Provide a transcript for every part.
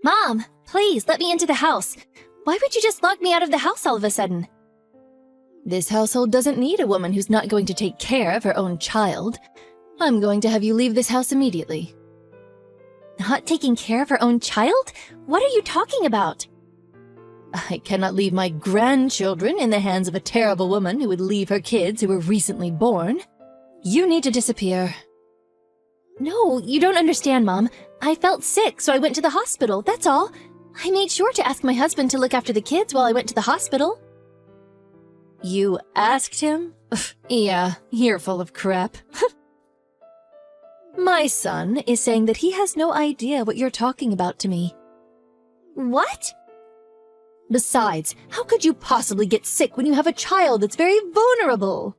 Mom, please, let me into the house. Why would you just lock me out of the house all of a sudden? This household doesn't need a woman who's not going to take care of her own child. I'm going to have you leave this house immediately. Not taking care of her own child? What are you talking about? I cannot leave my grandchildren in the hands of a terrible woman who would leave her kids who were recently born. You need to disappear. No, you don't understand, Mom. I felt sick, so I went to the hospital, that's all. I made sure to ask my husband to look after the kids while I went to the hospital. You asked him? Yeah, you're full of crap. My son is saying that he has no idea what you're talking about to me. What? Besides, how could you possibly get sick when you have a child that's very vulnerable?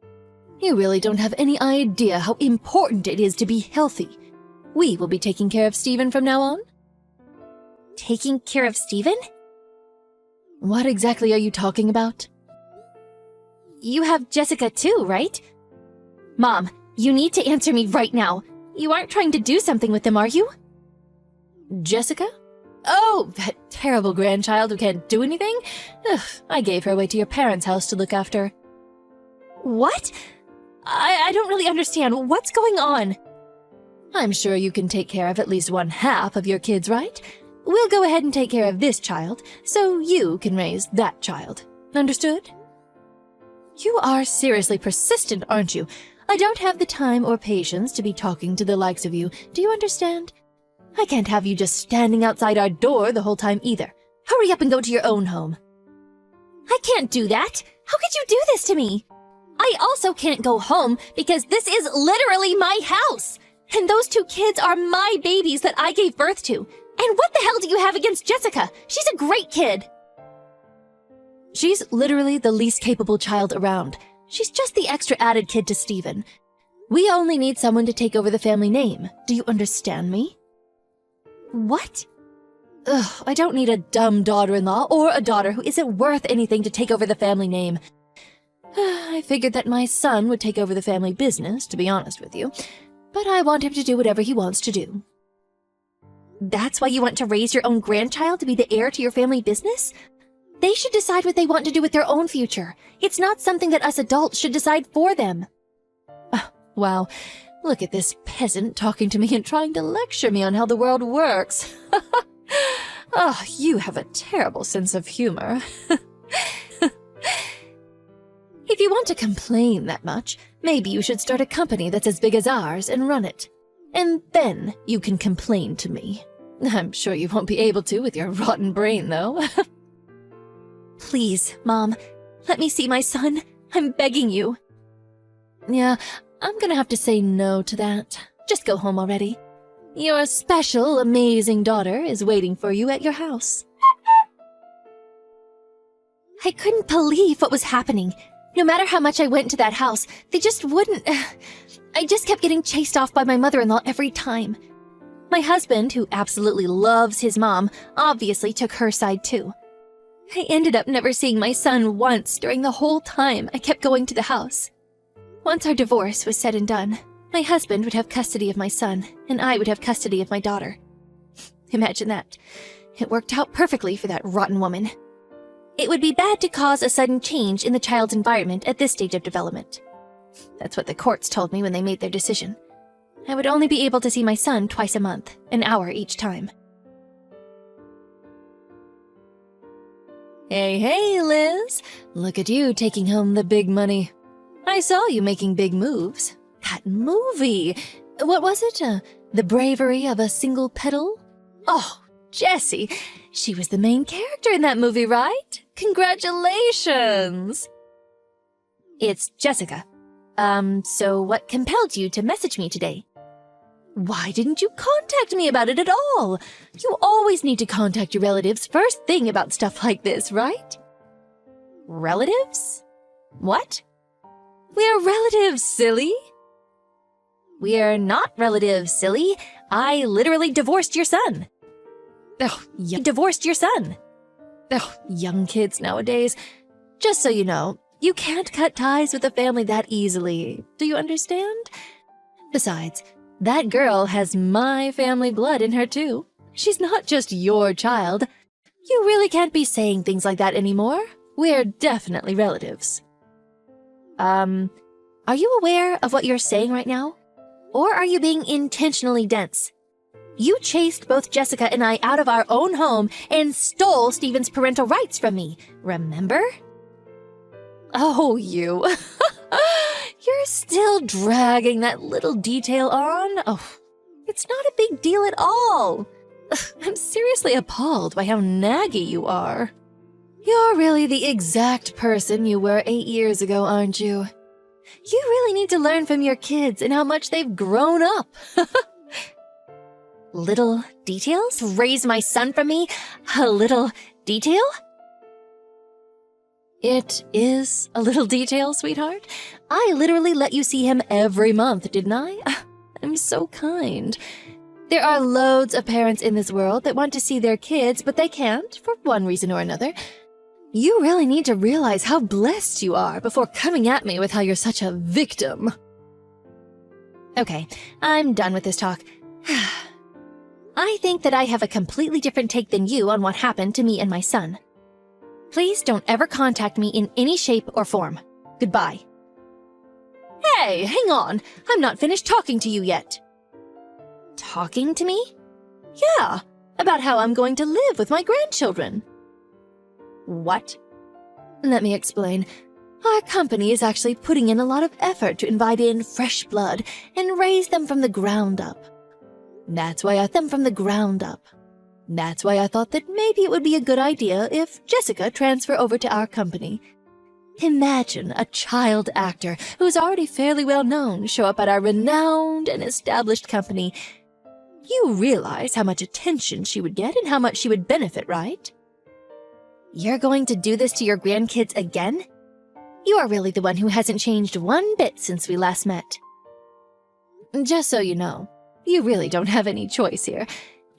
You really don't have any idea how important it is to be healthy. We will be taking care of Stephen from now on. Taking care of Stephen? What exactly are you talking about? You have Jessica too, right? Mom, you need to answer me right now. You aren't trying to do something with them, are you? Jessica? Oh, that terrible grandchild who can't do anything? Ugh, I gave her away to your parents' house to look after. What? I don't really understand. What's going on? I'm sure you can take care of at least one half of your kids, right? We'll go ahead and take care of this child, so you can raise that child. Understood? You are seriously persistent, aren't you? I don't have the time or patience to be talking to the likes of you. Do you understand? I can't have you just standing outside our door the whole time either. Hurry up and go to your own home. I can't do that. How could you do this to me? I also can't go home because this is literally my house. And those two kids are my babies that I gave birth to. And what the hell do you have against Jessica? She's a great kid. She's literally the least capable child around. She's just the extra added kid to Stephen. We only need someone to take over the family name. Do you understand me? What? Ugh, I don't need a dumb daughter-in-law or a daughter who isn't worth anything to take over the family name. I figured that my son would take over the family business, to be honest with you. But I want him to do whatever he wants to do. That's why you want to raise your own grandchild to be the heir to your family business? They should decide what they want to do with their own future. It's not something that us adults should decide for them. Wow, look at this peasant talking to me and trying to lecture me on how the world works. Oh, you have a terrible sense of humor. If you want to complain that much, maybe you should start a company that's as big as ours and run it. And then you can complain to me. I'm sure you won't be able to with your rotten brain, though. Please, Mom, let me see my son. I'm begging you. Yeah, I'm gonna have to say no to that. Just go home already. Your special, amazing daughter is waiting for you at your house. I couldn't believe what was happening. No matter how much I went to that house, they just wouldn't... I just kept getting chased off by my mother-in-law every time. My husband, who absolutely loves his mom, obviously took her side too. I ended up never seeing my son once during the whole time I kept going to the house. Once our divorce was said and done, my husband would have custody of my son, and I would have custody of my daughter. Imagine that. It worked out perfectly for that rotten woman. It would be bad to cause a sudden change in the child's environment at this stage of development. That's what the courts told me when they made their decision. I would only be able to see my son twice a month, an hour each time. Hey, Liz. Look at you taking home the big money. I saw you making big moves. That movie! What was it? The Bravery of a Single Petal? Oh, Jessie. She was the main character in that movie, right? Congratulations! It's Jessica. So what compelled you to message me today? Why didn't you contact me about it at all? You always need to contact your relatives first thing about stuff like this, right? Relatives? What? We're relatives, silly. We're not relatives, silly. I literally divorced your son. Oh, you divorced your son. Oh, young kids nowadays. Just so you know, you can't cut ties with a family that easily. Do you understand? Besides, that girl has my family blood in her too. She's not just your child. You really can't be saying things like that anymore. We're definitely relatives. Are you aware of what you're saying right now? Or are you being intentionally dense? You chased both Jessica and I out of our own home and stole Steven's parental rights from me, remember? Oh, you. You're still dragging that little detail on? Oh, it's not a big deal at all. I'm seriously appalled by how naggy you are. You're really the exact person you were 8 years ago, aren't you? You really need to learn from your kids and how much they've grown up. Little details? Raise my son from me? A little detail? It is a little detail, sweetheart. I literally let you see him every month, didn't I? I'm so kind. There are loads of parents in this world that want to see their kids, but they can't, for one reason or another. You really need to realize how blessed you are before coming at me with how you're such a victim. Okay, I'm done with this talk. I think that I have a completely different take than you on what happened to me and my son. Please don't ever contact me in any shape or form. Goodbye. Hey, hang on. I'm not finished talking to you yet. Talking to me? Yeah, about how I'm going to live with my grandchildren. What? Let me explain. Our company is actually putting in a lot of effort to invite in fresh blood and raise them from the ground up. That's why I thought that maybe it would be a good idea if Jessica transfer over to our company. Imagine a child actor who's already fairly well known show up at our renowned and established company. You realize how much attention she would get and how much she would benefit, right? You're going to do this to your grandkids again? You are really the one who hasn't changed one bit since we last met. Just so you know, you really don't have any choice here.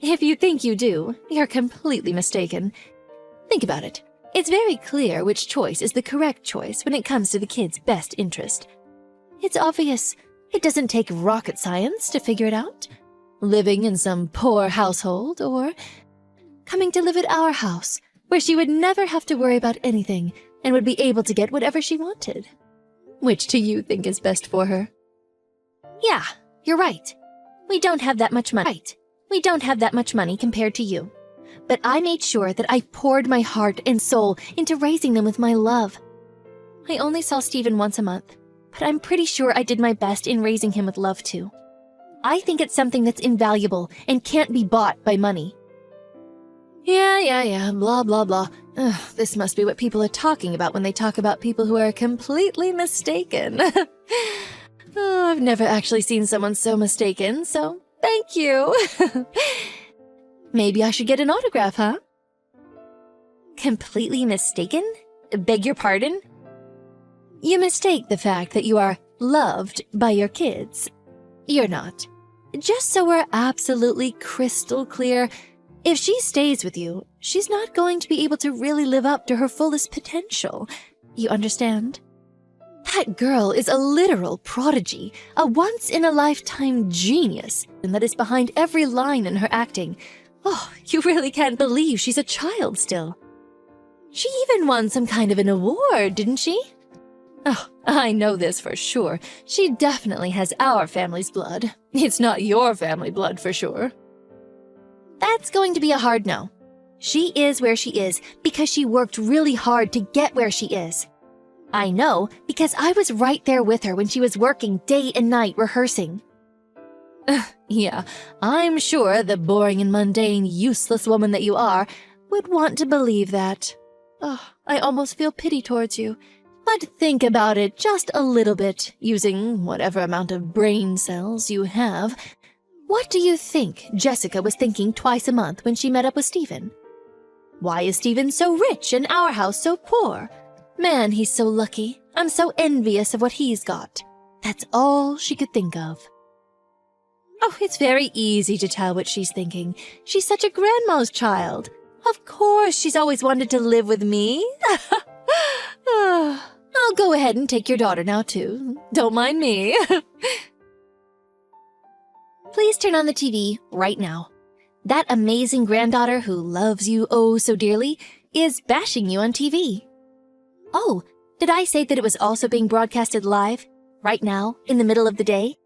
If you think you do, you're completely mistaken. Think about it. It's very clear which choice is the correct choice when it comes to the kid's best interest. It's obvious. It doesn't take rocket science to figure it out. Living in some poor household, or coming to live at our house, where she would never have to worry about anything and would be able to get whatever she wanted. Which do you think is best for her? Yeah, you're right. We don't have that much money. We don't have that much money compared to you. But I made sure that I poured my heart and soul into raising them with my love. I only saw Steven once a month, but I'm pretty sure I did my best in raising him with love too. I think it's something that's invaluable and can't be bought by money. Yeah, blah, blah, blah. Ugh, this must be what people are talking about when they talk about people who are completely mistaken. Oh, I've never actually seen someone so mistaken, so thank you. Maybe I should get an autograph, huh? Completely mistaken? Beg your pardon? You mistake the fact that you are loved by your kids. You're not. Just so we're absolutely crystal clear, if she stays with you, she's not going to be able to really live up to her fullest potential. You understand? That girl is a literal prodigy, a once-in-a-lifetime genius, and that is behind every line in her acting. Oh, you really can't believe she's a child still. She even won some kind of an award, didn't she? Oh, I know this for sure. She definitely has our family's blood. It's not your family blood for sure. That's going to be a hard no. She is where she is because she worked really hard to get where she is. I know because I was right there with her when she was working day and night rehearsing. Yeah, I'm sure the boring and mundane, useless woman that you are would want to believe that. Oh, I almost feel pity towards you. But think about it just a little bit, using whatever amount of brain cells you have. What do you think Jessica was thinking twice a month when she met up with Steven? Why is Steven so rich and our house so poor? Man, he's so lucky. I'm so envious of what he's got. That's all she could think of. Oh, it's very easy to tell what she's thinking. She's such a grandma's child. Of course, she's always wanted to live with me. I'll go ahead and take your daughter now, too. Don't mind me. Please turn on the TV right now. That amazing granddaughter who loves you oh so dearly is bashing you on TV. Oh, did I say that it was also being broadcasted live, right now, in the middle of the day?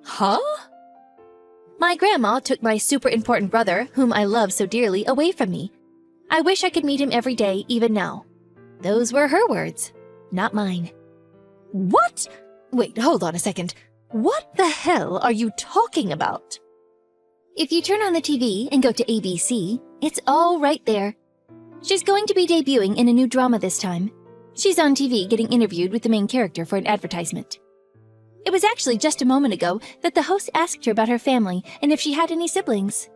Huh? My grandma took my super important brother, whom I love so dearly, away from me. I wish I could meet him every day, even now. Those were her words, not mine. What? Wait, hold on a second. What the hell are you talking about? If you turn on the TV and go to ABC, it's all right there. She's going to be debuting in a new drama this time. She's on TV getting interviewed with the main character for an advertisement. It was actually just a moment ago that the host asked her about her family and if she had any siblings.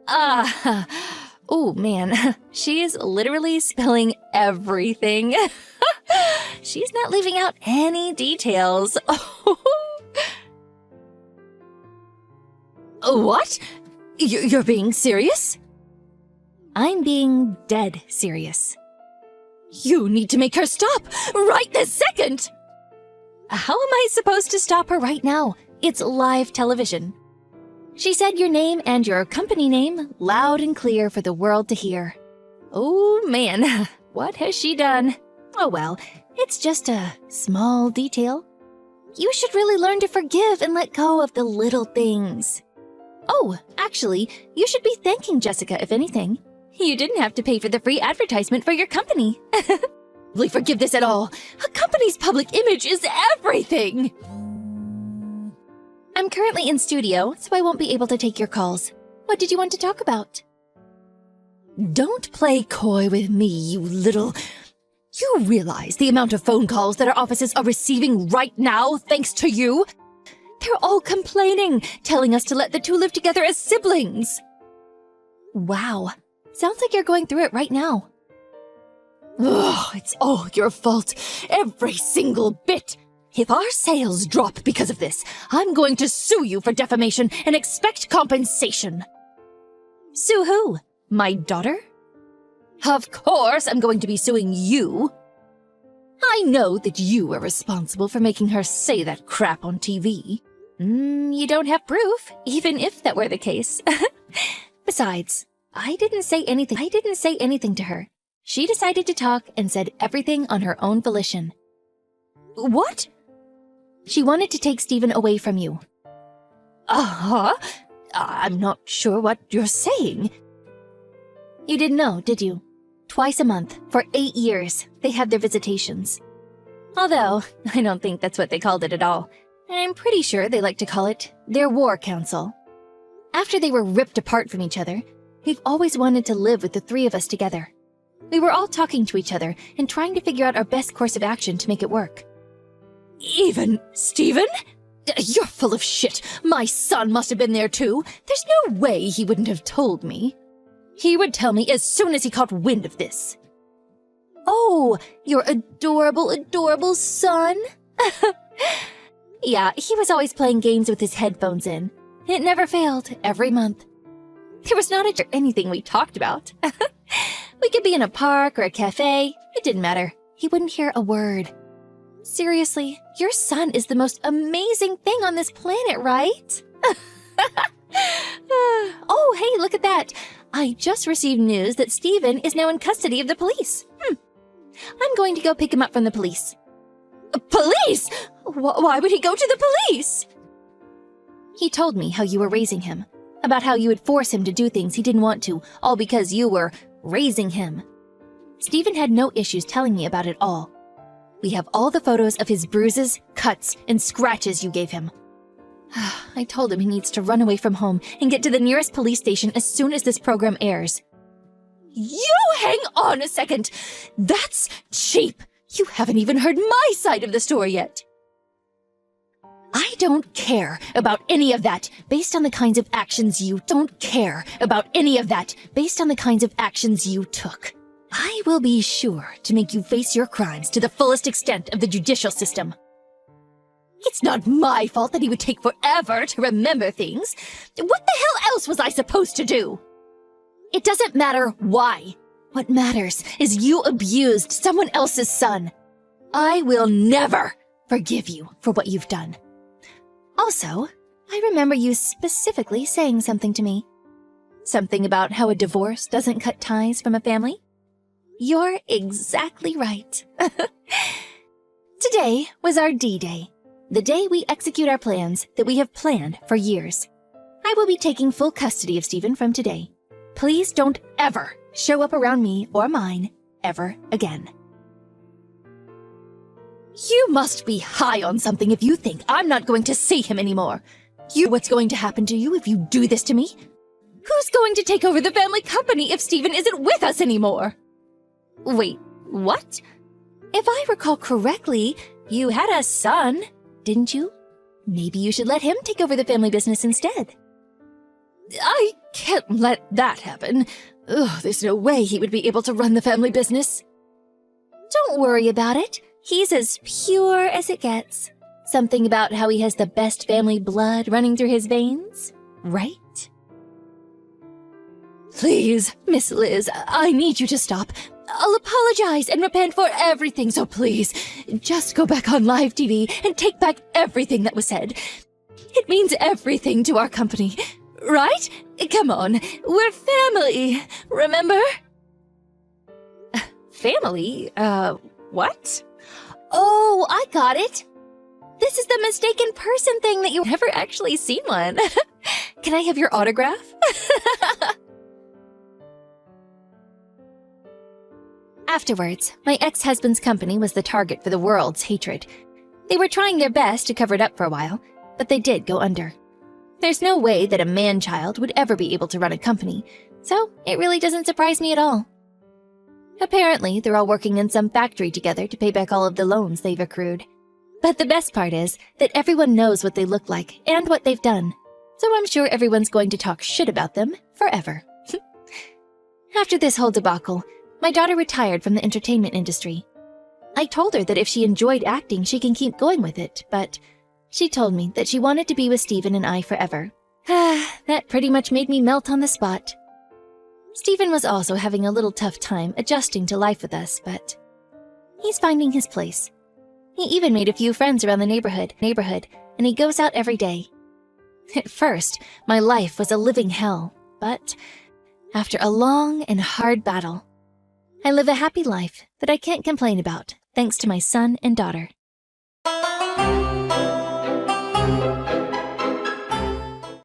Oh man, she is literally spilling everything. She's not leaving out any details. What? You're being serious? I'm being dead serious. You need to make her stop right this second! How am I supposed to stop her right now? It's live television. She said your name and your company name loud and clear for the world to hear. Oh man, what has she done? Oh well, it's just a small detail. You should really learn to forgive and let go of the little things. Oh, actually, you should be thanking Jessica if anything. You didn't have to pay for the free advertisement for your company. We forgive this at all. A company's public image is everything. I'm currently in studio, so I won't be able to take your calls. What did you want to talk about? Don't play coy with me, you little... You realize the amount of phone calls that our offices are receiving right now thanks to you? They're all complaining, telling us to let the two live together as siblings. Wow, sounds like you're going through it right now. Ugh, it's all your fault, every single bit. If our sales drop because of this, I'm going to sue you for defamation and expect compensation. Sue who? My daughter? Of course I'm going to be suing you. I know that you are responsible for making her say that crap on TV. You don't have proof, even if that were the case. Besides, I didn't say anything to her. She decided to talk and said everything on her own volition. What? She wanted to take Stephen away from you. Uh-huh? I'm not sure what you're saying. You didn't know, did you? Twice a month, for 8 years, they had their visitations. Although, I don't think that's what they called it at all. I'm pretty sure they like to call it their war council. After they were ripped apart from each other, we've always wanted to live with the three of us together. We were all talking to each other and trying to figure out our best course of action to make it work. Even Stephen? You're full of shit. My son must have been there too. There's no way he wouldn't have told me. He would tell me as soon as he caught wind of this. Oh, your adorable, adorable son? Yeah, he was always playing games with his headphones in. It never failed, every month. There was not anything we talked about. We could be in a park or a cafe. It didn't matter. He wouldn't hear a word. Seriously, your son is the most amazing thing on this planet, right? Oh, hey, look at that. I just received news that Stephen is now in custody of the police. I'm going to go pick him up from the police. Police? Why would he go to the police? He told me how you were raising him, about how you would force him to do things he didn't want to, all because you were raising him. Stephen had no issues telling me about it all. We have all the photos of his bruises, cuts, and scratches you gave him. I told him he needs to run away from home and get to the nearest police station as soon as this program airs. You hang on a second! That's cheap! You haven't even heard my side of the story yet. I don't care about any of that based on the kinds of actions you took. I will be sure to make you face your crimes to the fullest extent of the judicial system. It's not my fault that he would take forever to remember things. What the hell else was I supposed to do? It doesn't matter why. What matters is you abused someone else's son. I will never forgive you for what you've done. Also, I remember you specifically saying something to me. Something about how a divorce doesn't cut ties from a family? You're exactly right. Today was our D-Day, the day we execute our plans that we have planned for years. I will be taking full custody of Stephen from today. Please don't ever show up around me or mine ever again. You must be high on something if you think I'm not going to see him anymore. You know what's going to happen to you if you do this to me? Who's going to take over the family company if Stephen isn't with us anymore? Wait, what? If I recall correctly, you had a son, didn't you? Maybe you should let him take over the family business instead. I can't let that happen. Ugh, there's no way he would be able to run the family business. Don't worry about it. He's as pure as it gets. Something about how he has the best family blood running through his veins, right? Please, Miss Liz, I need you to stop. I'll apologize and repent for everything, so please, just go back on live TV and take back everything that was said. It means everything to our company, right? Come on, we're family, remember? Family? What? Oh, I got it. This is the mistaken person thing that you've never actually seen one. Can I have your autograph? Afterwards, my ex-husband's company was the target for the world's hatred. They were trying their best to cover it up for a while, but they did go under. There's no way that a man-child would ever be able to run a company, so it really doesn't surprise me at all. Apparently, they're all working in some factory together to pay back all of the loans they've accrued. But the best part is that everyone knows what they look like and what they've done, so I'm sure everyone's going to talk shit about them forever. After this whole debacle, my daughter retired from the entertainment industry. I told her that if she enjoyed acting, she can keep going with it, but she told me that she wanted to be with Stephen and I forever. That pretty much made me melt on the spot. Stephen was also having a little tough time adjusting to life with us, but he's finding his place. He even made a few friends around the neighborhood, and he goes out every day. At first, my life was a living hell, but after a long and hard battle, I live a happy life that I can't complain about, thanks to my son and daughter.